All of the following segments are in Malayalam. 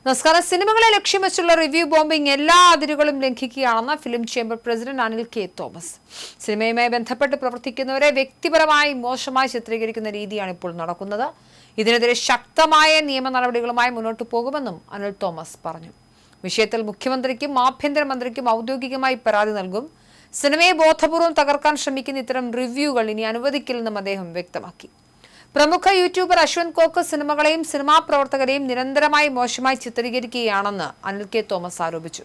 നമസ്കാരം. സിനിമകളെ ലക്ഷ്യം വെച്ചുള്ള റിവ്യൂ ബോംബിംഗ് എല്ലാ അതിരുകളും ലംഘിക്കുകയാണെന്ന് film chamber president Anil K Thomas. സിനിമയുമായി ബന്ധപ്പെട്ട് പ്രവർത്തിക്കുന്നവരെ വ്യക്തിപരമായി മോശമായി ചിത്രീകരിക്കുന്ന രീതിയാണ് ഇപ്പോൾ നടക്കുന്നത്. ഇതിനെതിരെ ശക്തമായ നിയമ നടപടികളുമായി മുന്നോട്ട് പോകുമെന്നും അനിൽ തോമസ് പറഞ്ഞു. വിഷയത്തിൽ മുഖ്യമന്ത്രിക്കും ആഭ്യന്തരമന്ത്രിക്കും ഔദ്യോഗികമായി പരാതി നൽകും. സിനിമയെ ബോധപൂർവം തകർക്കാൻ ശ്രമിക്കുന്ന ഇത്തരം റിവ്യൂകൾ ഇനി അനുവദിക്കില്ലെന്നും അദ്ദേഹം വ്യക്തമാക്കി. പ്രമുഖ യൂട്യൂബർ അശ്വന്ത് കോക്ക് സിനിമകളെയും സിനിമാ പ്രവർത്തകരെയും നിരന്തരമായി മോശമായി ചിത്രീകരിക്കുകയാണെന്ന് അനിൽ കെ തോമസ് ആരോപിച്ചു.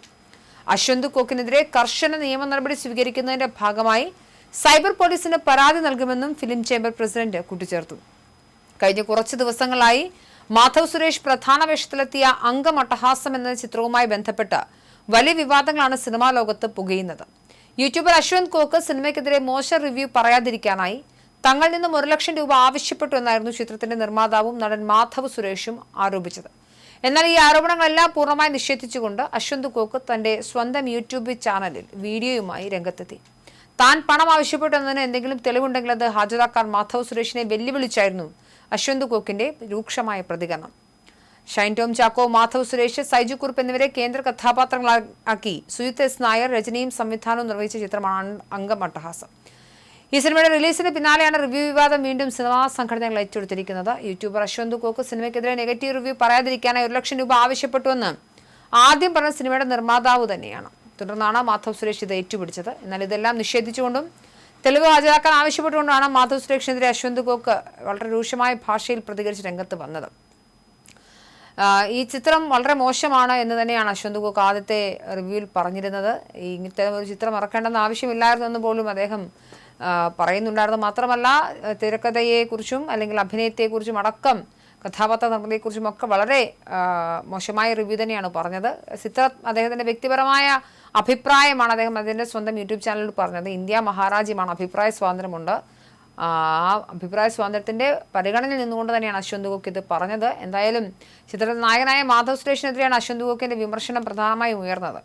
അശ്വന്ത് കോക്കിനെതിരെ കർശന നിയമ നടപടി സ്വീകരിക്കുന്നതിന്റെ ഭാഗമായി സൈബർ പോലീസിന് പരാതി നൽകുമെന്നും ഫിലിം ചേംബർ പ്രസിഡന്റ് കൂട്ടിച്ചേർത്തു. കഴിഞ്ഞ കുറച്ചു ദിവസങ്ങളായി മാധവ് സുരേഷ് പ്രധാന വേഷത്തിലെത്തിയ അംഗമട്ടഹാസം എന്ന ചിത്രവുമായി ബന്ധപ്പെട്ട് വലിയ വിവാദങ്ങളാണ് സിനിമാ ലോകത്ത് പുകയുന്നത്. യൂട്യൂബർ അശ്വന്ത് കോക്ക് സിനിമയ്ക്കെതിരെ മോശം റിവ്യൂ പറയാതിരിക്കാനായി തങ്ങളിൽ നിന്നും 1 ലക്ഷം രൂപ ആവശ്യപ്പെട്ടു എന്നായിരുന്നു ചിത്രത്തിന്റെ നിർമ്മാതാവും നടൻ മാധവ് സുരേഷും ആരോപിച്ചത്. എന്നാൽ ഈ ആരോപണങ്ങളെല്ലാം പൂർണ്ണമായി നിഷേധിച്ചുകൊണ്ട് അശ്വന്ത് കോക്ക് തന്റെ സ്വന്തം യൂട്യൂബ് ചാനലിൽ വീഡിയോയുമായി രംഗത്തെത്തി. താൻ പണം ആവശ്യപ്പെട്ടു എന്നതിന് എന്തെങ്കിലും തെളിവുണ്ടെങ്കിൽ അത് ഹാജരാക്കാൻ മാധവ് സുരേഷിനെ വെല്ലുവിളിച്ചായിരുന്നു അശ്വന്ത് കോക്കിന്റെ രൂക്ഷമായ പ്രതികരണം. ഷൈൻ ടോം ചാക്കോ, മാധവ് സുരേഷ്, സൈജു കുറുപ്പ് എന്നിവരെ കേന്ദ്ര കഥാപാത്രങ്ങളാക്കി സുജിത് എസ് നായർ രചനയും സംവിധാനവും നിർവഹിച്ച ചിത്രമാണ് അംഗമട്ടഹാസം. ഈ സിനിമയുടെ റിലീസിന് പിന്നാലെയാണ് റിവ്യൂ വിവാദം വീണ്ടും സിനിമാ സംഘടനകൾ ഏറ്റെടുത്തിരിക്കുന്നത്. യൂട്യൂബർ അശ്വന്ത് കോക്ക് സിനിമയ്ക്കെതിരെ നെഗറ്റീവ് റിവ്യൂ പറയാതിരിക്കാനായി 1 ലക്ഷം രൂപ ആവശ്യപ്പെട്ടുവെന്ന് ആദ്യം പറഞ്ഞ സിനിമയുടെ നിർമ്മാതാവ് തന്നെയാണ്. തുടർന്നാണ് മാധവ് സുരേഷ് ഇത് ഏറ്റുപിടിച്ചത്. എന്നാൽ ഇതെല്ലാം നിഷേധിച്ചുകൊണ്ടും തെളിവ് ഹാജരാക്കാൻ ആവശ്യപ്പെട്ടുകൊണ്ടാണ് മാധവ് സുരേഷിനെതിരെ അശ്വന്ത് കോക്ക് വളരെ രൂക്ഷമായ ഭാഷയിൽ പ്രതികരിച്ച് രംഗത്ത് വന്നത്. ഈ ചിത്രം വളരെ മോശമാണ് എന്ന് തന്നെയാണ് അശ്വന്ത് കോക്ക് ആദ്യത്തെ റിവ്യൂവിൽ പറഞ്ഞിരുന്നത്. ഇങ്ങനത്തെ ഒരു ചിത്രം ഇറക്കേണ്ടെന്ന് ആവശ്യമില്ലായിരുന്നു എന്ന് പോലും അദ്ദേഹം പറയുന്നുണ്ടായിരുന്നു. മാത്രമല്ല, തിരക്കഥയെക്കുറിച്ചും അല്ലെങ്കിൽ അഭിനയത്തെക്കുറിച്ചും അടക്കം കഥാപാത്ര നിർമ്മിതിയെക്കുറിച്ചും ഒക്കെ വളരെ മോശമായ റിവ്യൂ തന്നെയാണ് പറഞ്ഞത്. ചിത്രം അദ്ദേഹത്തിന്റെ വ്യക്തിപരമായ അഭിപ്രായമാണ് അദ്ദേഹം അതിൻ്റെ സ്വന്തം യൂട്യൂബ് ചാനലിൽ പറഞ്ഞത്. ഇന്ത്യ മഹാരാജ്യമാണ്, അഭിപ്രായ സ്വാതന്ത്ര്യമുണ്ട്. ആ അഭിപ്രായ സ്വാതന്ത്ര്യത്തിന്റെ പരിഗണനയിൽ നിന്നുകൊണ്ട് തന്നെയാണ് അശ്വന്ത് കോക്ക് ഇത് പറഞ്ഞത്. എന്തായാലും ചിത്രത്തിൽ നായകനായ മാധവ് സുരേഷിനെതിരെയാണ് അശ്വന്ത് കോക്കിന്റെ വിമർശനം പ്രധാനമായും ഉയർന്നത്.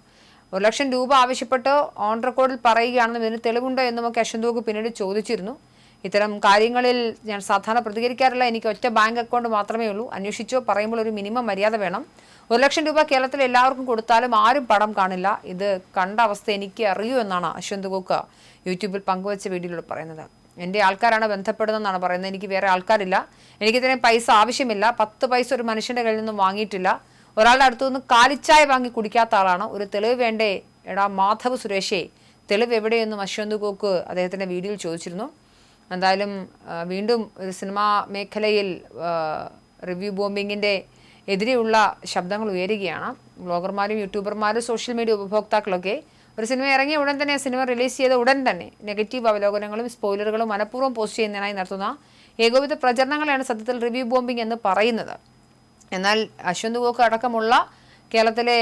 1 ലക്ഷം രൂപ ആവശ്യപ്പെട്ട് ഓൺ റെക്കോർഡിൽ പറയുകയാണെന്നും ഇതിന് തെളിവുണ്ടോ എന്നുമൊക്കെ അശ്വന്ത് കോക്ക് പിന്നീട് ചോദിച്ചിരുന്നു. ഇത്തരം കാര്യങ്ങളിൽ ഞാൻ സാധാരണ പ്രതികരിക്കാറില്ല, എനിക്ക് ഒറ്റ ബാങ്ക് അക്കൗണ്ട് മാത്രമേ ഉള്ളൂ, അന്വേഷിച്ചോ പറയുമ്പോൾ ഒരു മിനിമം മര്യാദ വേണം. 1 ലക്ഷം രൂപ കേരളത്തിൽ എല്ലാവർക്കും കൊടുത്താലും ആരും പടം കാണില്ല, ഇത് കണ്ട അവസ്ഥ എനിക്ക് അറിയൂ എന്നാണ് അശ്വന്ത് കോക്ക് യൂട്യൂബിൽ പങ്കുവച്ച വീഡിയോയിൽ പറയുന്നത്. എൻ്റെ ആൾക്കാരാണ് ബന്ധപ്പെടുന്നതെന്നാണ് പറയുന്നത്. എനിക്ക് വേറെ ആൾക്കാരില്ല, എനിക്കിതിന് പൈസ ആവശ്യമില്ല, 10 പൈസ ഒരു മനുഷ്യൻ്റെ കയ്യിൽ നിന്നും വാങ്ങിയിട്ടില്ല, ഒരാളുടെ അടുത്തു നിന്ന് കാലിച്ചായ വാങ്ങി കുടിക്കാത്ത ആളാണ്, ഒരു തെളിവ് വേണ്ടേ എടാ മാധവ് സുരേഷേ, തെളിവ് എവിടെയെന്നും അശ്വന്ത് കോക്ക് അദ്ദേഹത്തിൻ്റെ വീഡിയോയിൽ ചോദിച്ചിരുന്നു. എന്തായാലും വീണ്ടും ഒരു സിനിമാ മേഖലയിൽ റിവ്യൂ ബോംബിങ്ങിൻ്റെ എതിരെയുള്ള ശബ്ദങ്ങൾ ഉയരുകയാണ്. ബ്ലോഗർമാരും യൂട്യൂബർമാരും സോഷ്യൽ മീഡിയ ഉപഭോക്താക്കളൊക്കെ ഒരു സിനിമ ഇറങ്ങിയ ഉടൻ തന്നെ, സിനിമ റിലീസ് ചെയ്ത ഉടൻ തന്നെ നെഗറ്റീവ് അവലോകനങ്ങളും സ്പോയിലറുകളും മനഃപൂർവ്വം പോസ്റ്റ് ചെയ്യുന്നതിനായി നടത്തുന്ന ഏകോപിത പ്രചരണങ്ങളാണ് സത്യത്തിൽ റിവ്യൂ ബോംബിംഗ് എന്ന് പറയുന്നത്. എന്നാൽ അശ്വന്ത് കോക്ക് അടക്കമുള്ള കേരളത്തിലെ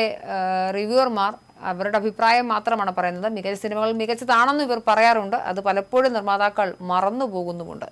റിവ്യൂവർമാർ അവരുടെ അഭിപ്രായം മാത്രമാണ് പറയുന്നത്. മികച്ച സിനിമകൾ മികച്ചതാണെന്ന് ഇവർ പറയാറുണ്ട്. അത് പലപ്പോഴും നിർമ്മാതാക്കൾ മറന്നു പോകുന്നുമുണ്ട്.